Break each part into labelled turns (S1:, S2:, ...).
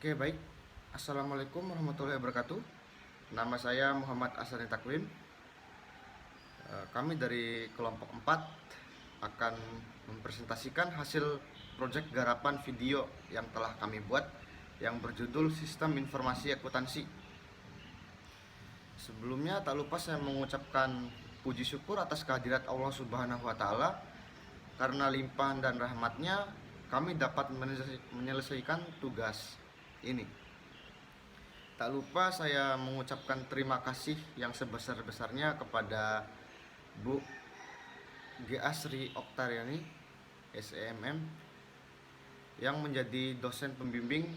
S1: Oke, baik. Assalamualaikum warahmatullahi wabarakatuh. Nama saya Muhammad Asani Takwim. Kami dari kelompok 4 akan mempresentasikan hasil proyek garapan video yang telah kami buat yang berjudul Sistem Informasi Akuntansi. Sebelumnya tak lupa saya mengucapkan puji syukur atas kehadirat Allah Subhanahu wa taala. Karena limpahan dan rahmatnya kami dapat menyelesaikan tugas ini. Tak lupa saya mengucapkan terima kasih yang sebesar-besarnya kepada Bu G.A. Sri Oktariani, SEMM, yang menjadi dosen pembimbing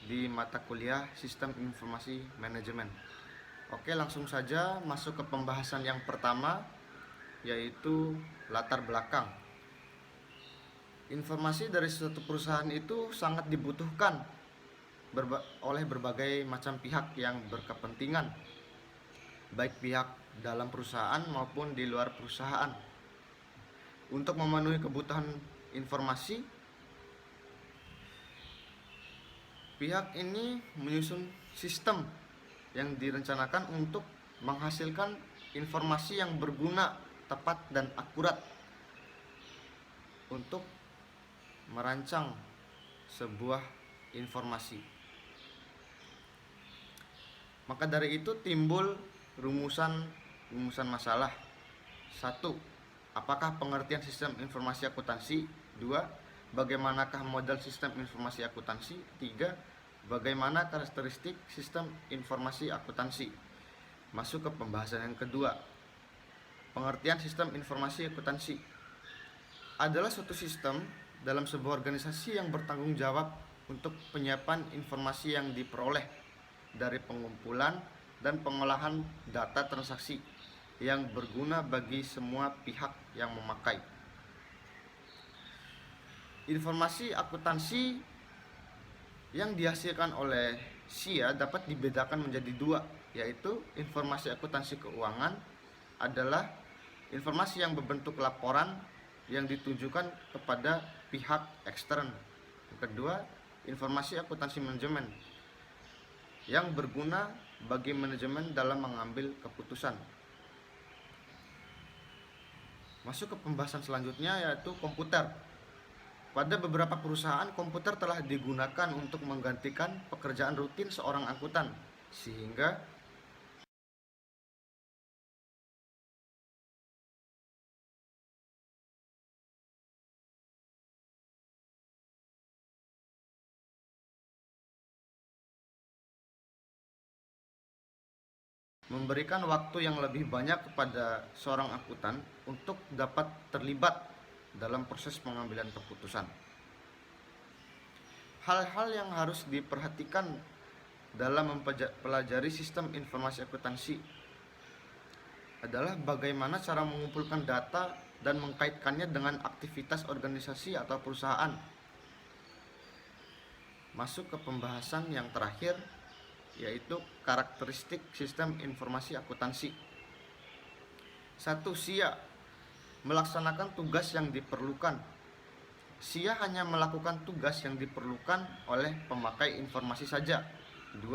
S1: di mata kuliah Sistem Informasi Manajemen. Oke, langsung saja masuk ke pembahasan yang pertama, yaitu latar belakang. Informasi dari suatu perusahaan itu sangat dibutuhkan oleh berbagai macam pihak yang berkepentingan, baik pihak dalam perusahaan maupun di luar perusahaan. Untuk memenuhi kebutuhan informasi, pihak ini menyusun sistem yang direncanakan untuk menghasilkan informasi yang berguna, tepat, dan akurat untuk merancang sebuah informasi. Maka dari itu timbul rumusan masalah. 1. Apakah pengertian sistem informasi akuntansi? 2. Bagaimanakah model sistem informasi akuntansi? 3. Bagaimana karakteristik sistem informasi akuntansi? Masuk ke pembahasan yang kedua. Pengertian sistem informasi akuntansi adalah suatu sistem dalam sebuah organisasi yang bertanggung jawab untuk penyiapan informasi yang diperoleh dari pengumpulan dan pengolahan data transaksi yang berguna bagi semua pihak yang memakai. Informasi akuntansi yang dihasilkan oleh SIA dapat dibedakan menjadi dua, yaitu informasi akuntansi keuangan adalah informasi yang berbentuk laporan yang ditujukan kepada pihak ekstern. Yang kedua, informasi akuntansi manajemen yang berguna bagi manajemen dalam mengambil keputusan. Masuk ke pembahasan selanjutnya, yaitu komputer. Pada beberapa perusahaan, komputer telah digunakan untuk menggantikan pekerjaan rutin seorang akuntan, sehingga memberikan waktu yang lebih banyak kepada seorang akuntan untuk dapat terlibat dalam proses pengambilan keputusan. Hal-hal yang harus diperhatikan dalam mempelajari sistem informasi akuntansi adalah bagaimana cara mengumpulkan data dan mengkaitkannya dengan aktivitas organisasi atau perusahaan. Masuk ke pembahasan yang terakhir, yaitu karakteristik sistem informasi akuntansi. 1. SIA melaksanakan tugas yang diperlukan. SIA hanya melakukan tugas yang diperlukan oleh pemakai informasi saja. 2.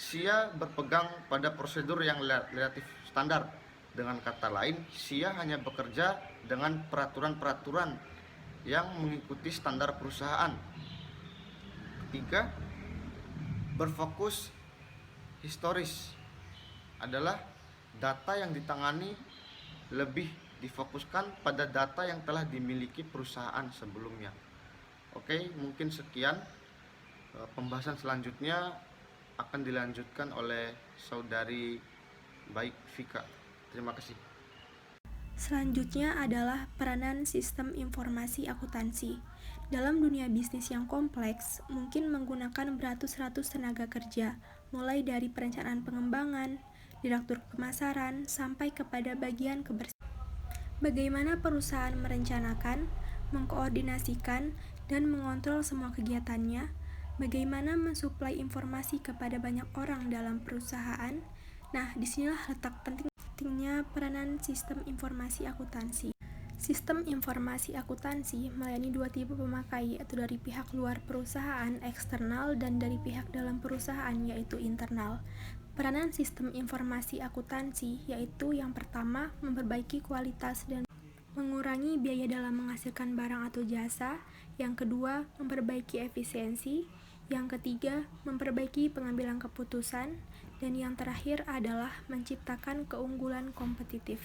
S1: SIA berpegang pada prosedur yang relatif standar. Dengan kata lain, SIA hanya bekerja dengan peraturan-peraturan yang mengikuti standar perusahaan. 3. Berfokus historis adalah data yang ditangani lebih difokuskan pada data yang telah dimiliki perusahaan sebelumnya. Oke, mungkin sekian. Pembahasan selanjutnya akan dilanjutkan oleh saudari Baik Vika. Terima kasih.
S2: Selanjutnya adalah peranan sistem informasi akuntansi. Dalam dunia bisnis yang kompleks, mungkin menggunakan beratus-ratus tenaga kerja, mulai dari perencanaan pengembangan, direktur pemasaran, sampai kepada bagian kebersihan. Bagaimana perusahaan merencanakan, mengkoordinasikan, dan mengontrol semua kegiatannya? Bagaimana mensuplai informasi kepada banyak orang dalam perusahaan? Nah, disinilah letak pentingnya peranan sistem informasi akuntansi. Sistem informasi akuntansi melayani dua tipe pemakai, yaitu dari pihak luar perusahaan eksternal dan dari pihak dalam perusahaan, yaitu internal. Peranan sistem informasi akuntansi yaitu yang pertama, memperbaiki kualitas dan mengurangi biaya dalam menghasilkan barang atau jasa. Yang kedua, memperbaiki efisiensi. Yang ketiga, memperbaiki pengambilan keputusan. Dan yang terakhir adalah menciptakan keunggulan kompetitif.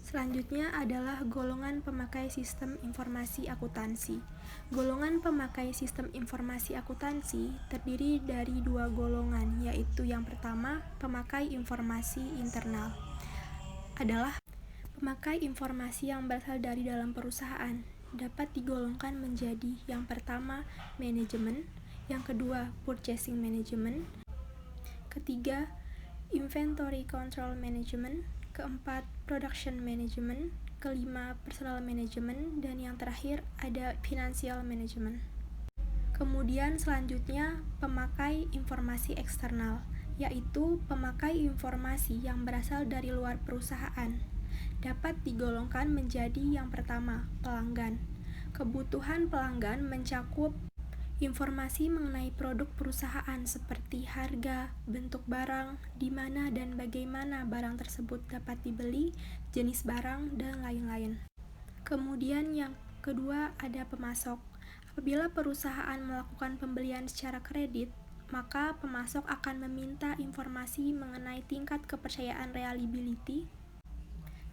S2: Selanjutnya adalah golongan pemakai sistem informasi akuntansi. Golongan pemakai sistem informasi akuntansi terdiri dari dua golongan, yaitu yang pertama, pemakai informasi internal. Adalah pemakai informasi yang berasal dari dalam perusahaan. Dapat digolongkan menjadi yang pertama, manajemen, yang kedua, purchasing management, ketiga, inventory control management, keempat, production management, kelima, personal management, dan yang terakhir ada financial management. Kemudian selanjutnya pemakai informasi eksternal, yaitu pemakai informasi yang berasal dari luar perusahaan. Dapat digolongkan menjadi yang pertama, pelanggan. Kebutuhan pelanggan mencakup informasi mengenai produk perusahaan seperti harga, bentuk barang, di mana dan bagaimana barang tersebut dapat dibeli, jenis barang, dan lain-lain. Kemudian yang kedua ada pemasok. Apabila perusahaan melakukan pembelian secara kredit, maka pemasok akan meminta informasi mengenai tingkat kepercayaan reliability,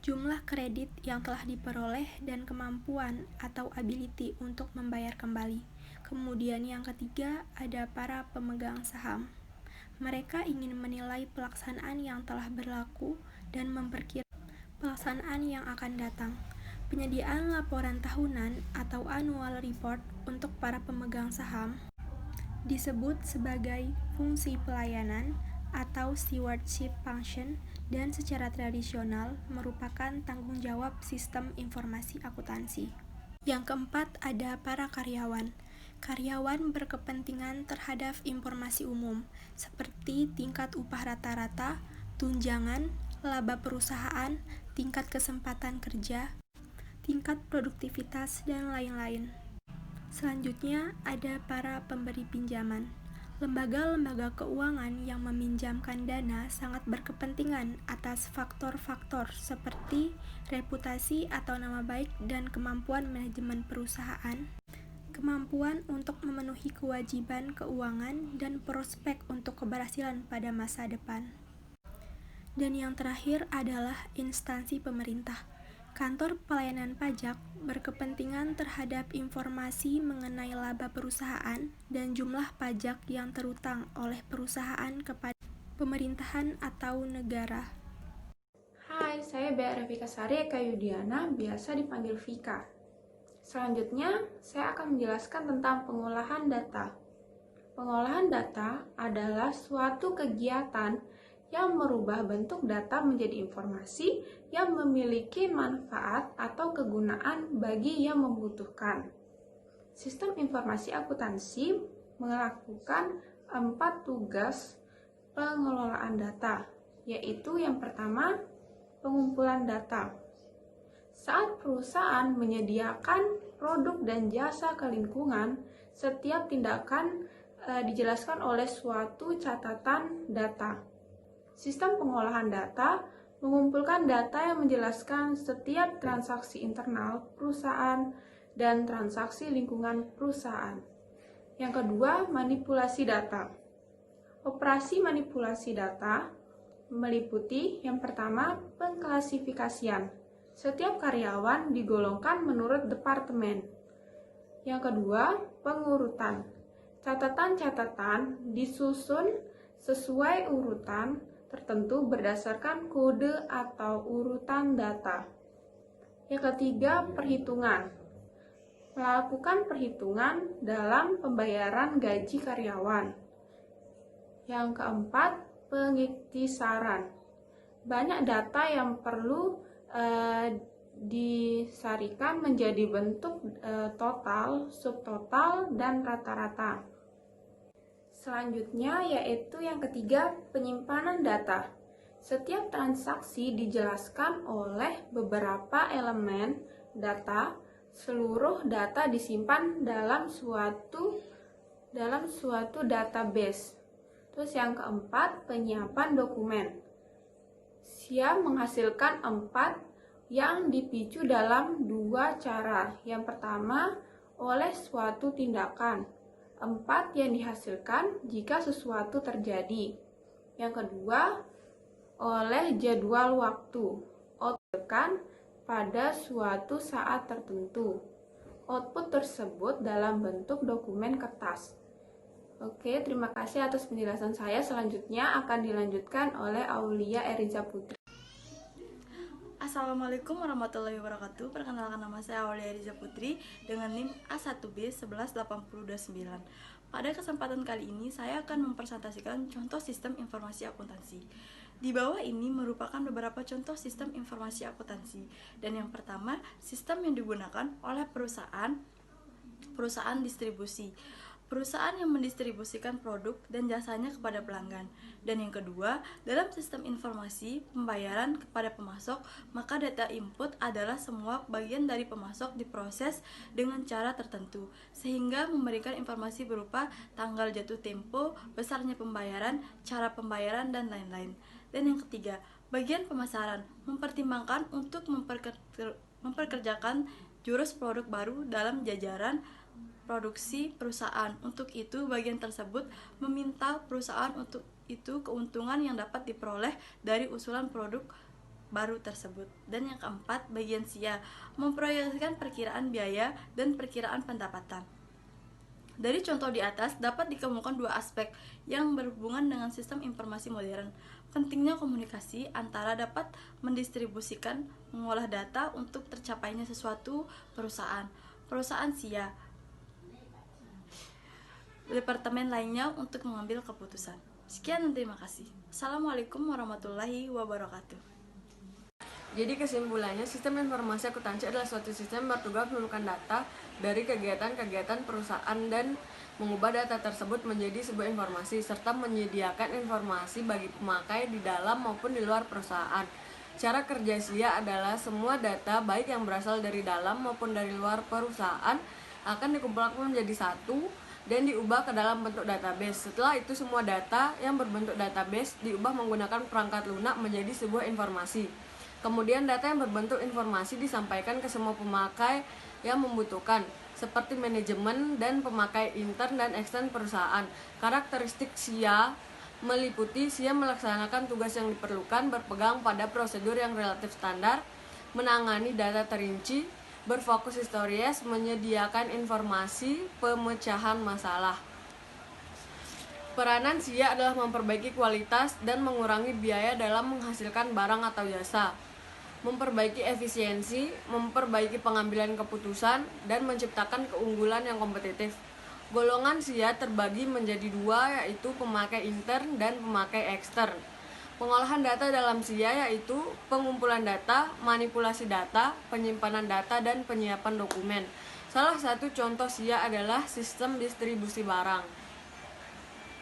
S2: jumlah kredit yang telah diperoleh, dan kemampuan atau ability untuk membayar kembali. Kemudian yang ketiga ada para pemegang saham. Mereka ingin menilai pelaksanaan yang telah berlaku dan memperkirakan pelaksanaan yang akan datang. Penyediaan laporan tahunan atau annual report untuk para pemegang saham disebut sebagai fungsi pelayanan atau stewardship function dan secara tradisional merupakan tanggung jawab sistem informasi akuntansi. Yang keempat ada para karyawan. Karyawan berkepentingan terhadap informasi umum, seperti tingkat upah rata-rata, tunjangan, laba perusahaan, tingkat kesempatan kerja, tingkat produktivitas, dan lain-lain. Selanjutnya ada para pemberi pinjaman. Lembaga-lembaga keuangan yang meminjamkan dana sangat berkepentingan atas faktor-faktor seperti reputasi atau nama baik dan kemampuan manajemen perusahaan, kemampuan untuk memenuhi kewajiban keuangan, dan prospek untuk keberhasilan pada masa depan. Dan yang terakhir adalah instansi pemerintah. Kantor pelayanan pajak berkepentingan terhadap informasi mengenai laba perusahaan dan jumlah pajak yang terutang oleh perusahaan kepada pemerintahan atau negara.
S3: Hai, saya Bea Rafika Sari Eka Yudiana, biasa dipanggil Vika. Selanjutnya, saya akan menjelaskan tentang pengolahan data. Pengolahan data adalah suatu kegiatan yang merubah bentuk data menjadi informasi yang memiliki manfaat atau kegunaan bagi yang membutuhkan. Sistem informasi akuntansi melakukan 4 tugas pengelolaan data, yaitu yang pertama, pengumpulan data. Saat perusahaan menyediakan produk dan jasa ke lingkungan, setiap tindakan dijelaskan oleh suatu catatan data. Sistem pengolahan data mengumpulkan data yang menjelaskan setiap transaksi internal perusahaan dan transaksi lingkungan perusahaan. Yang kedua, manipulasi data. Operasi manipulasi data meliputi yang pertama, pengklasifikasian. Setiap karyawan digolongkan menurut departemen. Yang kedua, pengurutan. Catatan-catatan disusun sesuai urutan tertentu berdasarkan kode atau urutan data. Yang ketiga, perhitungan. Melakukan perhitungan dalam pembayaran gaji karyawan. Yang keempat, pengiktisaran. Banyak data yang perlu disarikan menjadi bentuk total, subtotal, dan rata-rata. Selanjutnya yaitu yang ketiga, penyimpanan data. Setiap transaksi dijelaskan oleh beberapa elemen data, seluruh data disimpan dalam suatu database. Terus yang keempat, penyiapan dokumen. SIA menghasilkan 4 yang dipicu dalam 2 cara. Yang pertama, oleh suatu tindakan. 4 yang dihasilkan jika sesuatu terjadi. Yang kedua, oleh jadwal waktu. Output pada suatu saat tertentu. Output tersebut dalam bentuk dokumen kertas. Oke, terima kasih atas penjelasan saya. Selanjutnya akan dilanjutkan oleh Aulia Eriza Putri.
S4: Assalamualaikum warahmatullahi wabarakatuh. Perkenalkan, nama saya Aulia Eriza Putri dengan NIM A1B11829. Pada kesempatan kali ini saya akan mempresentasikan contoh sistem informasi akuntansi. Di bawah ini merupakan beberapa contoh sistem informasi akuntansi. Dan yang pertama, sistem yang digunakan oleh perusahaan distribusi. Perusahaan yang mendistribusikan produk dan jasanya kepada pelanggan. Dan yang kedua, dalam sistem informasi pembayaran kepada pemasok, maka data input adalah semua bagian dari pemasok diproses dengan cara tertentu, sehingga memberikan informasi berupa tanggal jatuh tempo, besarnya pembayaran, cara pembayaran, dan lain-lain. Dan yang ketiga, bagian pemasaran mempertimbangkan untuk memperkerjakan jurus produk baru dalam jajaran produksi perusahaan. Untuk itu, bagian tersebut meminta perusahaan untuk itu keuntungan yang dapat diperoleh dari usulan produk baru tersebut. Dan yang keempat, bagian SIA memproyeksikan perkiraan biaya dan perkiraan pendapatan. Dari contoh di atas dapat dikemukakan 2 aspek yang berhubungan dengan sistem informasi modern. Pentingnya komunikasi antara dapat mendistribusikan, mengolah data untuk tercapainya sesuatu perusahaan SIA, departemen lainnya untuk mengambil keputusan. Sekian dan terima kasih. Assalamualaikum warahmatullahi wabarakatuh.
S5: Jadi kesimpulannya, sistem informasi akuntansi adalah suatu sistem bertugas mengumpulkan data dari kegiatan-kegiatan perusahaan dan mengubah data tersebut menjadi sebuah informasi, serta menyediakan informasi bagi pemakai di dalam maupun di luar perusahaan. Cara kerja SIA adalah semua data baik yang berasal dari dalam maupun dari luar perusahaan akan dikumpulkan menjadi satu dan diubah ke dalam bentuk database. Setelah itu semua data yang berbentuk database diubah menggunakan perangkat lunak menjadi sebuah informasi. Kemudian data yang berbentuk informasi disampaikan ke semua pemakai yang membutuhkan, seperti manajemen dan pemakai intern dan ekstern perusahaan. Karakteristik SIA meliputi SIA melaksanakan tugas yang diperlukan, berpegang pada prosedur yang relatif standar, menangani data terinci, berfokus historis, menyediakan informasi, pemecahan masalah. Peranan SIA adalah memperbaiki kualitas dan mengurangi biaya dalam menghasilkan barang atau jasa, memperbaiki efisiensi, memperbaiki pengambilan keputusan, dan menciptakan keunggulan yang kompetitif. Golongan SIA terbagi menjadi 2, yaitu pemakai intern dan pemakai ekstern. Pengolahan data dalam SIA yaitu pengumpulan data, manipulasi data, penyimpanan data, dan penyiapan dokumen. Salah satu contoh SIA adalah sistem distribusi barang.